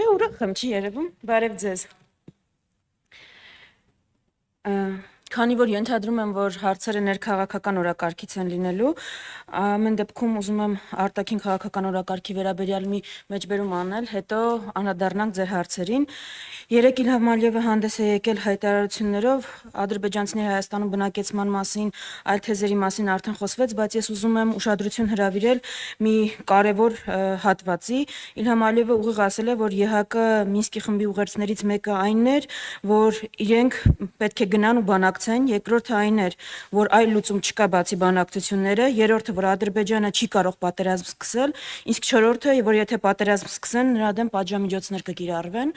Է ուրախ եմ, չի երևում, բարև ձեզ։ Քանի որ ենթադրում եմ, որ հարցերը ներքաղաքական օրակարգից են լինելու, ամեն դեպքում ուզում եմ արտաքին քաղաքական օրակարգի վերաբերյալ մի մեջբերում անել, հետո անդրադառնանք ձեր հարցերին։ Երեկ Իլհամ Ալիևը հանդես է եկել հայտարարություններով ադրբեջանցիների Հայաստանում բնակեցման մասին, այլ թեզերի մասին արդեն խոսվեց, բայց ես ուզում եմ ուշադրություն հրավիրել մի կարևոր հատվածի։ Իլհամ Ալիևը ուղիղ ասել է, որ ԵՀԿ Մինսկի խմբի ուղերձներից մեկը այն էր, որ իրենք պետք է գնան ու բանակցեն, երկրորդը այն էր, որ այլ լուծում չկա բացի բանակցությունները, երրորդը, որ Ադրբեջանը չի կարող պատերազմ սկսել, իսկ չորրորդը, որ եթե պատերազմ սկսեն, նրա դեմ պատժամիջոցներ կկիրառվեն։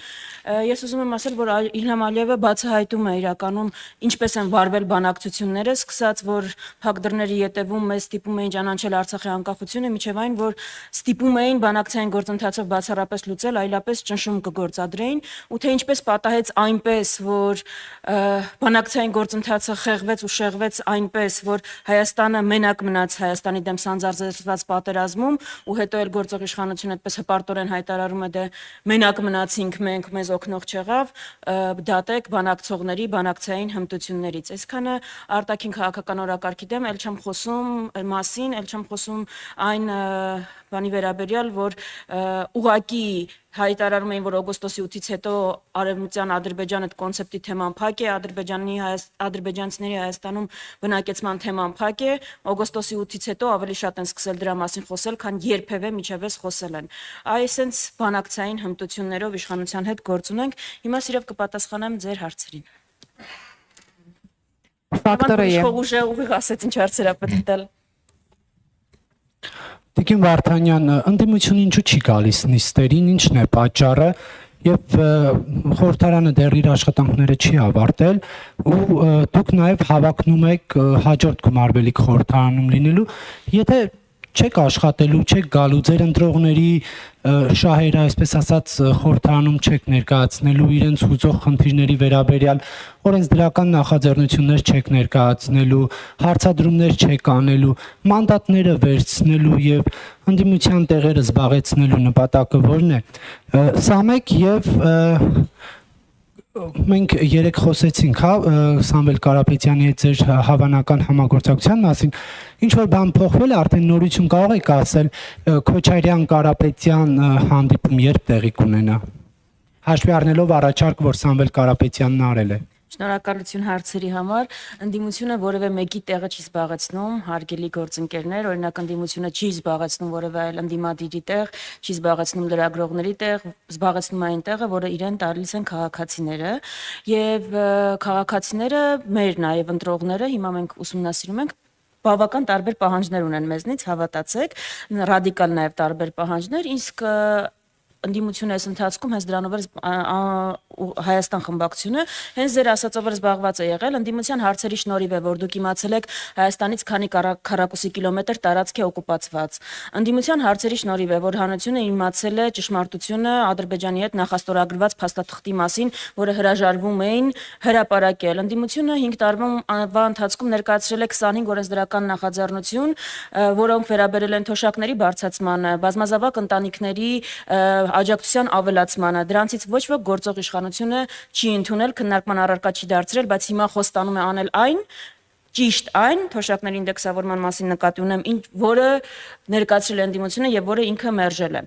Ես ուզում եմ ասել, որ Իլհամ Ալիևը բացահայտում է իրականում ինչպես են վարվել բանակցությունները, սկսած որ փակ դռների ետևում մեզ ստիպում էին ճանաչել Արցախի անկախությունը, մինչև այն, որ ստիպում էին բանակցային գործընթացով բացառապես լուծել, այլապես ճնշում կգործադրեին, ու թե ինչպես պատահեց այնպես, որ բանակցային գործընթացը խեղվեց ու շեղվեց այնպես, որ Հայաստանը մենակ մնաց Հայաստանի դեմ սանձազերծված պատերազմում, ու հետո էլ գործող իշխանությունը այդպես հպարտորեն հայտարարում է, դե մենակ մնացինք մենք, մեզ օգնող չեղավ, դատեք բանակցողների բանակցային հմտություններից։ Այսքանը արտաքին քաղաքական օրակարգի դեմ ել չեմ խոսում մասին, ել չեմ խոսում այն բանի վերաբերյալ, որ ուղակի հայտարարում էին, որ օգոստոսի 8-ից հետո արևմտյան Ադրբեջանը կոնցեպտի թեման փակ է, ադրբեջանցիների Հայաստանում բնակեցման թեման փակ է, օգոստոսի 8-ից հետո ավելի շատ են սկսել դրա մասին խոսել, քան երբևէ միջևես խոսել են։ Այսենց բանակցային հմտություններով իշխանության հետ գործ ունենք։ Հիմա սիրով կպատասխանեմ ձեր հարցերին։ Ֆակտորը է։ Ուղիղ ասեց ինչ հարցեր է պետք տալ։ Տիկին Վարդանյան, ընդդիմությունը ինչու չի գալիս նիստերին, ինչն է պատճառը, եւ խորհրդարանը դեռ իր աշխատանքները չի ավարտել, ու դուք նաեւ հավակնում եք հաջորդ գումարվելիք խորհրդարանում լինելու, եթե չեք աշխատելու, չեք գալու ձեր ընտրողների շահերը, այսպես ասած, խորհրդարանում չեք ներկայացնելու, իրենց հուզող խնդիրների վերաբերյալ օրենսդրական նախաձեռնություններ չեք ներկայացնելու, հարցադրումներ չեք անելու, մանդատները վերցնելու եւ ընդդիմության տեղերը զբաղեցնելու նպատակը որն է։ Սա մեկ եւ մենք երեք խոսեցինք, հա, Սամվել Կարապետյանի հետ ձեր հավանական համագործակցության մասին, ինչ որ բան փոխվել է, արդեն նորություն կարող եք ասել, Քոչարյան-Կարապետյան հանդիպում երբ տեղի կունենա, հաշվի առնելով առաջարկ, որ Սամվել Կարապետյանն արել է։ Շնորհակալություն հարցերի համար։ Ընդդիմությունը որևէ մեկի տեղը չի զբաղեցնում, հարգելի գործընկերներ, օրինակ ընդդիմությունը չի զբաղեցնում որևէ այլ ընդդիմադիրի տեղ, չի զբաղեցնում լրագրողների տեղ, զբաղեցնում այն տեղը, որը իրեն տալիս են քաղաքացիները, եւ քաղաքացիները, մեր նաեւ ընտրողները, հիմա մենք ուսումնասիրում ենք, բավական տարբեր պահանջներ ունեն մեզնից, հավատացեք, ռադիկալ նաեւ տարբեր պահանջներ, իսկ ընդդիմությունը այս ընթացքում հենց դրանով Հայաստան խմբակցությունը հենց ձեր ասածով զբաղված է եղել, ընդդիմության հարցերի շնորհիվ է, որ դուք իմացել եք Հայաստանից քանի քառակուսի կիլոմետր տարածք է օկուպացված։ Ընդդիմության հարցերի շնորհիվ է, որ հանրությունը իմացել է ճշմարտությունը Ադրբեջանի հետ նախաստորագրված փաստաթղթի մասին, որը հրաժարվում էին հրապարակել։ Ընդդիմությունը 5 տարվա ընթացքում ներկայացրել է 25 օրենսդրական նախաձեռնություն, որոնք վերաբերել են թոշակների բարձրացմանը, բազմազավակ ընտանիքների աջակցության ավելացմանը, դրանցից ոչ ոք գործող իշխանությունը չի ընդունել, քննարկման առարկա չի դարձրել, բայց հիմա խոստանում է անել այն, ճիշտ այն, թոշակների ինդեքսավորման մասին նկատի ունեմ, որը ներկայացրել է ընդդիմությունը եւ որը ինքը մերժել է։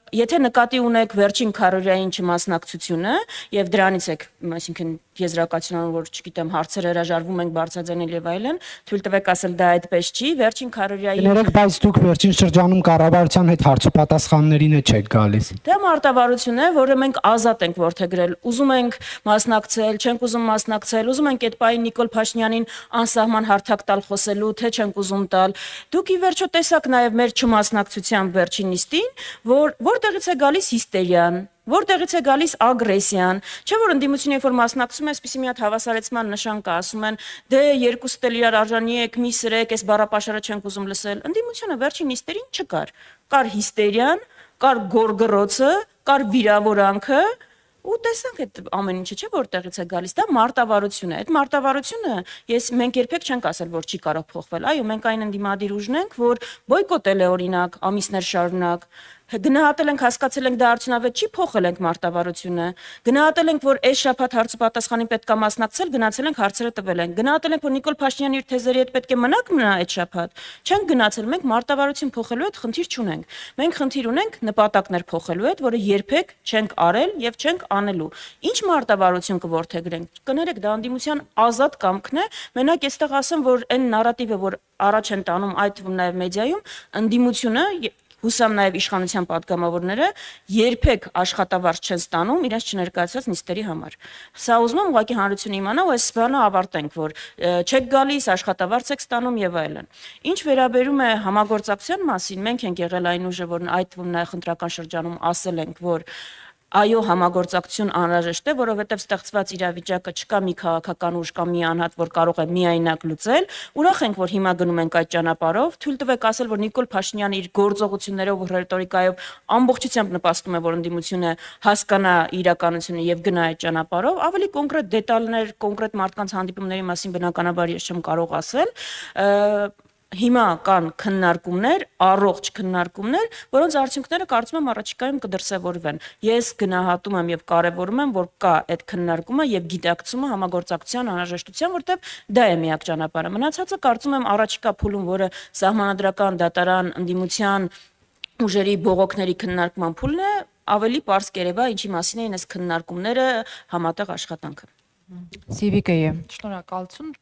Եթե նկատի ունեք վերջին քառորյային չմասնակցությունը եւ դրանից եք, այսինքն եզրակացություն, որ չգիտեմ, հարցեր հրաժարվում ենք բարձրաձայնել եւ այլն, թույլ տվեք ասել դա այդպես չի, վերջին քառորյայի Ներեք, բայց դուք վերջին շրջանում կառավարության հետ հարցոպատասխաններին չեք գալիս։ Դա մարտավարություն է, որը մենք ազատ ենք որդեգրել։ Ուզում ենք մասնակցել, չենք ուզում մասնակցել, ուզում ենք այդ պահին Նիկոլ Փաշինյանին անսահման հարթակ տալ խոսելու, թե չենք ուզում տալ։ Դուք ի վերջո տեսաք նաեւ մեր չմասնակցության վերջին նիստին, որտեղից է գալիս հիստերիան, որտեղից է գալիս ագրեսիան, չէ՞ որ ընդդիմությունը երբ որ մասնակցում է, այսպեսի մի հատ հավասարեցման նշան կա, ասում են, դե երկուսդ էլ իրար արժանի եք, մի սրեք, այս բառապաշարը չենք ուզում լսել։ Ընդդիմությունը վերջին նիստերին չկար։ Կար հիստերիան, կար գորգռոցը, կար վիրավորանքը, ու տեսանք այդ ամեն ինչը, չէ՞ որտեղից է գալիս, դա մարտավարություն է։ Այդ մարտավարությունը մենք երբեք չենք ասել, որ չի կարող փոխվել։ Այո, մենք այն ընդդիմադիր ուժն ենք, որ բոյկոտել է օրինակ ամիսներ շարունակ Գնահատել ենք, հասկացել ենք դա արդյունավետ չի, փոխել ենք մարտավարությունը։ Գնահատել ենք, որ այս շաբաթ հարցը պատասխանին պետք է մասնակցել, գնացել ենք հարցերը տվել ենք։ Գնահատել ենք, որ Նիկոլ Փաշինյանը իր թեզերի հետ պետք է մնա այդ շաբաթ։ Չենք գնացել, մենք մարտավարություն փոխելու հետ խնդիր չունենք։ Մենք խնդիր ունենք նպատակներ փոխելու հետ, որը երբեք չենք արել եւ չենք անելու։ Ինչ մարտավարություն կորդեգրենք։ Կներեք, դա անդիմության ազատ կամքն է։ Մենակ այստեղ ասեմ, որ այն նարատիվը, որ առաջ են տանում այդ թվում նաեւ մեդիայում, անդիմությունը հուսամ նաև իշխանության падգամավորները երբեք աշխատավարձ չեն ստանում իրենց չներկայացած նիստերի համար։ Սա ուզում եմ ուղղակի հանրությունը իմանա ու այս բանը ավարտենք, որ չեք գալիս, աշխատավարձ եք ստանում եւ այլն։ Ինչ վերաբերում է համագործակցության մասին, մենք ենք եղել այն ուժը, որ այդ թվում նաև խնդրական շրջանում ասել ենք, որ այո, համագործակցություն անհրաժեշտ է, որովհետև ստեղծված իրավիճակը չկա մի քաղաքական ուժ կամ մի անհատ, որ կարող է միայնակ լուծել։ Ուրախ ենք, որ հիմա գնում ենք այդ ճանապարհով։ Թույլ տվեք ասել, որ Նիկոլ Փաշինյանը իր գործողություններով ու ռետորիկայով ամբողջությամբ նպաստում է, որ ընդդիմությունը հասկանա իրականությունը եւ գնա այդ ճանապարհով։ Ավելի կոնկրետ դետալներ, կոնկրետ մարդկանց հանդիպումների մասին բնականաբար ես չեմ կարող ասել։ Հիմա կան քննարկումներ, առողջ քննարկումներ, որոնց արդյունքները կարծում եմ առաջիկայում կդրսևորվեն։ Ես գնահատում եմ եւ կարեւորում եմ, որ կա այդ քննարկումը եւ գիտակցումը համագործակցության անհրաժեշտության, որտեղ դա է միակ ճանապարհը։ Մնացածը կարծում եմ առաջիկա փուլում, որը սահմանադրական դատարան ընդդիմության ուժերի բողոքների քննարկման փուլն է, ավելի པարզ կերևա ինչի մասին են այս քննարկումները համատեղ աշխատանքը։ Սիվիկեյը, շնորհակալություն։